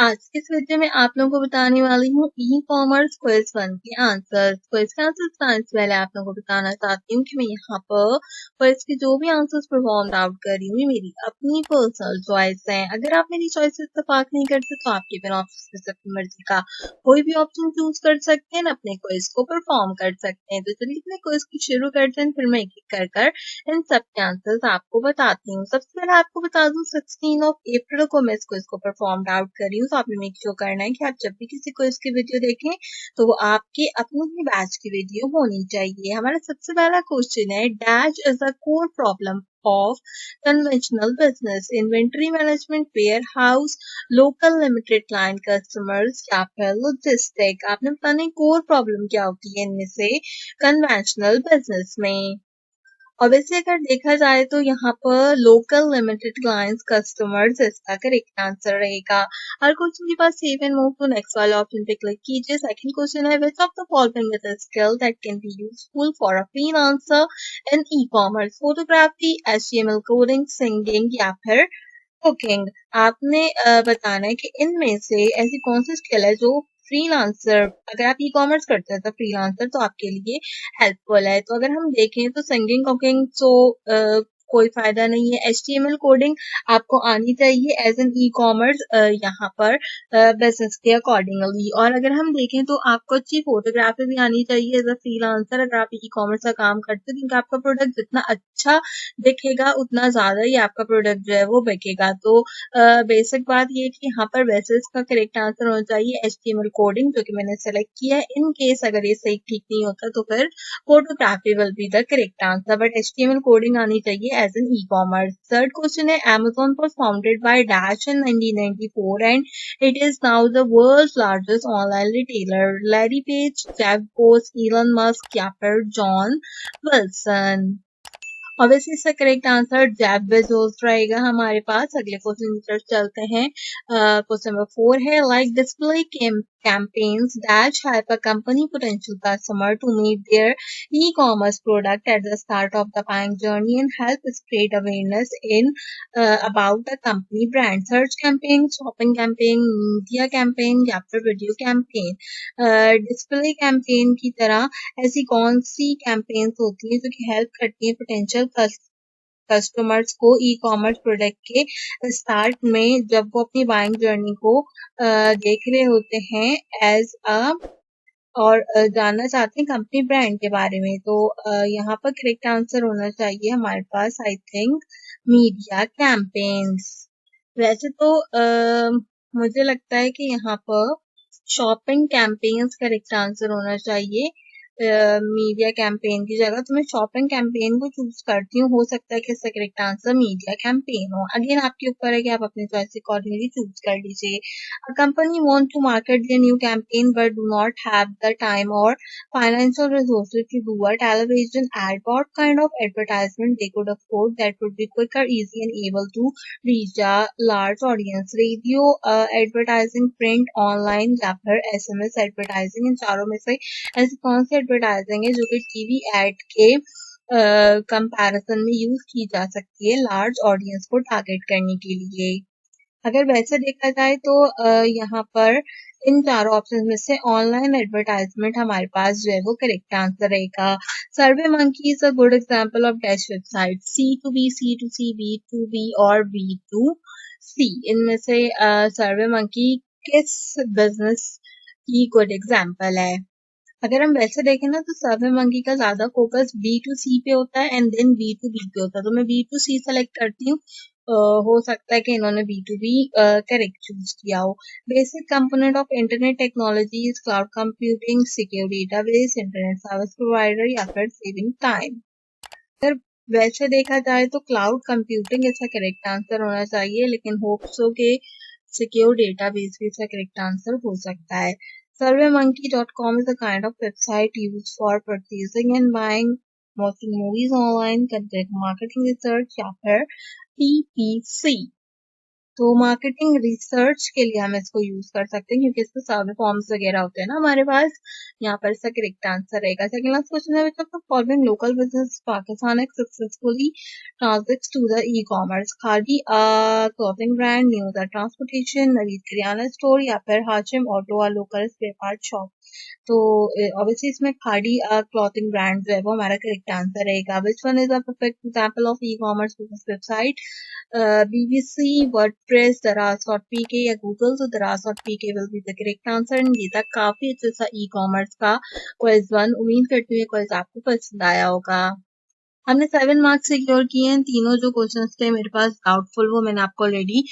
आज के इस वीडियो में आप लोगों को बताने वाली हूँ ई कॉमर्स क्विज 1 के आंसर्स। क्विज के आंसर्स बताने से पहले आप लोगों को बताना चाहती हूँ कि मैं यहाँ पर क्विज के जो भी आंसर्स परफॉर्म आउट कर रही हूँ, ये मेरी अपनी पर्सनल चॉइस है। अगर आप मेरी चॉइस से इत्तेफाक नहीं करते तो आपके बिना ऑप्शन में से अपनी मर्जी का कोई भी ऑप्शन चूज कर सकते हैं, अपने क्विज को परफॉर्म कर सकते हैं। तो चलिए अपने क्विज को शुरू करते हैं, फिर मैं एक एक कर कर इन सब के आंसर्स आपको बताती हूँ। सबसे पहले आपको बता दूं 16 ऑफ अप्रैल को मैं इस क्विज को परफॉर्म आउट कर रही हूँ, तो आपने मेक श्योर करना है कि आप जब भी किसी क्विज की वीडियो देखें तो वो आपके अपने ही बैच की वीडियो होनी चाहिए। हमारा सबसे पहला क्वेश्चन है, dash is a core problem of conventional business, inventory management, warehouse, local limited client customers या फिर logistic। आपने बताना है कोर प्रॉब्लम क्या होती है इनमें से कन्वेंशनल बिजनेस में। और वैसे अगर देखा जाए तो यहाँ पर लोकल लिमिटेड क्लाइंट्स कस्टमर्स इसका करेक्ट आंसर रहेगा। हर क्वेश्चन के पास save and move to next वाले ऑप्शन पे क्लिक कीजिए। सेकंड क्वेश्चन है, which of the following is a skill that can be useful for a freelancer in e commerce, photography, HTML coding, singing या फिर cooking. आपने बताना है कि इनमें से ऐसी कौन सी स्किल है जो फ्रीलांसर, अगर आप ई कॉमर्स करते हैं तो फ्रीलांसर तो आपके लिए हेल्पफुल है। तो अगर हम देखें तो सिंगिंग, कुकिंग तो कोई फायदा नहीं है। एचटीएमएल कोडिंग आपको आनी चाहिए एज एन ई कॉमर्स यहाँ पर बिजनेस के अकॉर्डिंगली। और अगर हम देखें तो आपको अच्छी फोटोग्राफी भी आनी चाहिए एज अ फ्रीलांसर अगर आप ई कॉमर्स का काम करते हैं, क्योंकि आपका प्रोडक्ट जितना अच्छा दिखेगा उतना ज्यादा ही आपका प्रोडक्ट जो है वो बिकेगा। तो बेसिक बात ये है कि यहाँ पर वैसे इसका करेक्ट आंसर होना चाहिए एचटीएमएल कोडिंग, जो कि मैंने सेलेक्ट किया है। इन केस अगर ये सही ठीक नहीं होता तो फिर photography will be the correct answer, but HTML coding आनी चाहिए as an e commerce. Third question है, Amazon was founded by Dash in 1994 and it is now the world's largest online retailer. Larry Page, Jeff Bezos, Elon Musk या फिर John Wilson. Obviously इसका correct answer Jeff Bezos रहेगा हमारे पास। अगले question की तरफ चलते हैं। क्वेश्चन नंबर 4 है, like display campaigns that help a company potential customer to meet their e-commerce product at the start of the buying journey and help spread awareness in about the company brand. Search campaign, shopping campaign, media campaign या फिर video campaign. Display campaign की तरह ऐसी कौन सी campaigns होती हैं जो कि हेल्प करती हैं पोटेंशियल कस्टमर्स को ई कॉमर्स प्रोडक्ट के स्टार्ट में, जब वो अपनी बाइंग जर्नी को देख रहे होते हैं एज अ और जानना चाहते हैं कंपनी ब्रांड के बारे में। तो यहाँ पर करेक्ट आंसर होना चाहिए हमारे पास आई थिंक मीडिया कैंपेन्स। वैसे तो मुझे लगता है कि यहाँ पर शॉपिंग कैंपेन्स करेक्ट आंसर होना चाहिए मीडिया कैंपेन की जगह। तो मैं शॉपिंग कैंपेन को चूज करती हूँ, हो सकता है कि इसका करेक्ट आंसर मीडिया कैंपेन हो। अगेन आपके ऊपर है कि आप अपनी चॉइस अकॉर्डिंगली चूज कर लीजिए। A company want to market their new campaign but do not have the time or financial resources to do a television ad. What kind of advertisement they could afford that would be quicker, easy and able to reach a large audience? Radio advertising, print, online या फिर SMS advertising। इन चारों में से ऐसी कौन सी advertising है जो कि टीवी एड के कंपैरिजन में यूज की जा सकती है लार्ज ऑडियंस को टारगेट करने के लिए? अगर वैसे देखा जाए तो यहाँ पर इन चारों ऑप्शन में से ऑनलाइन एडवर्टाइजमेंट हमारे पास जो है वो करेक्ट आंसर रहेगा। SurveyMonkey is a good example of dash website, C2B, C2C, B2B और B2C। इनमें से सर्वे मंकी किस बिजनेस की गुड एग्जांपल है? अगर हम वैसे देखें ना तो सर्वे मंकी का ज्यादा फोकस B2C पे होता है एंड देन B2B पे होता है, तो मैं B2C सेलेक्ट करती हूँ। हो सकता है कि इन्होंने B2B करेक्ट चूज किया हो। Basic component of internet technology is cloud computing, secure database, internet service provider या फिर सेविंग टाइम। अगर वैसे देखा जाए तो क्लाउड कंप्यूटिंग इसका करेक्ट आंसर होना चाहिए, लेकिन होप सो के सिक्योर डेटाबेस भी इसका करेक्ट आंसर हो सकता है। SurveyMonkey.com is a kind of website used for purchasing and buying, watching movies online, content marketing research या फिर PPC। तो मार्केटिंग रिसर्च के लिए हम इसको यूज कर सकते हैं क्योंकि इसके सर्वे फॉर्म्स वगैरह होते हैं ना हमारे पास। यहाँ पर इसका करेक्ट आंसर रहेगा। सेकंड लास्ट क्वेश्चन है, which of the following local business Pakistan has successfully transits to the e-commerce? Khadi clothing brand, news और transportation, नवीद किराना स्टोर या फिर हाशिम ऑटो और लोकल स्पेयर पार्ट शॉप। तो ऑब्वियसली इसमें खादी क्लॉथिंग ब्रांड जो है वो हमारा करेक्ट आंसर रहेगा। Which one is a perfect example of e commerce business website? BBC, WordPress, Daraz dot PK या गूगल? तो Daraz dot PK will be the correct answer. And ये था काफी अच्छा सा ई कॉमर्स का क्विज 1। उम्मीद करती हूँ ये क्विज आपको पसंद आया होगा। हमने 7 मार्क्स सिक्योर किए हैं। तीनों जो क्वेश्चंस थे मेरे पास डाउटफुल वो मैंने आपको ऑलरेडी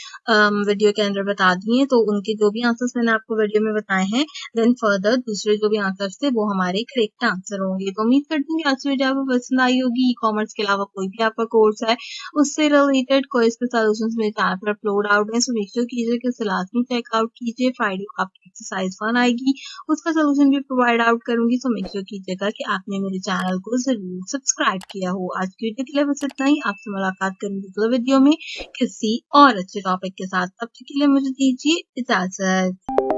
वीडियो के अंदर बता दिए हैं। तो उनके जो भी आंसर्स मैंने आपको वीडियो में बताए हैं, देन फर्दर दूसरे जो भी आंसर्स थे वो हमारे करेक्ट आंसर होंगे। तो उम्मीद करती हूँ कि आज की वीडियो आपको पसंद आई होगी। ई कॉमर्स के अलावा कोई भी आपका कोर्स है उससे रिलेटेड कोई इसके सोल्यूशन मेरे चैनल पर अपलोड आउट है, सो मेक श्योर कीजिए कि उसे लाजमी चेकआउट कीजिए। फ्राइडे को आपकी एक्सरसाइज 1 आएगी, उसका सोल्यूशन भी प्रोवाइड आउट करूंगी। सो मेक श्योर कीजिएगा कि आपने मेरे चैनल को जरूर सब्सक्राइब किया हो। आज की वीडियो के लिए बस इतना ही। आपसे मुलाकात करूंगी अगले वीडियो में किसी और अच्छे टॉपिक के साथ। तब तक के लिए मुझे दीजिए इजाजत।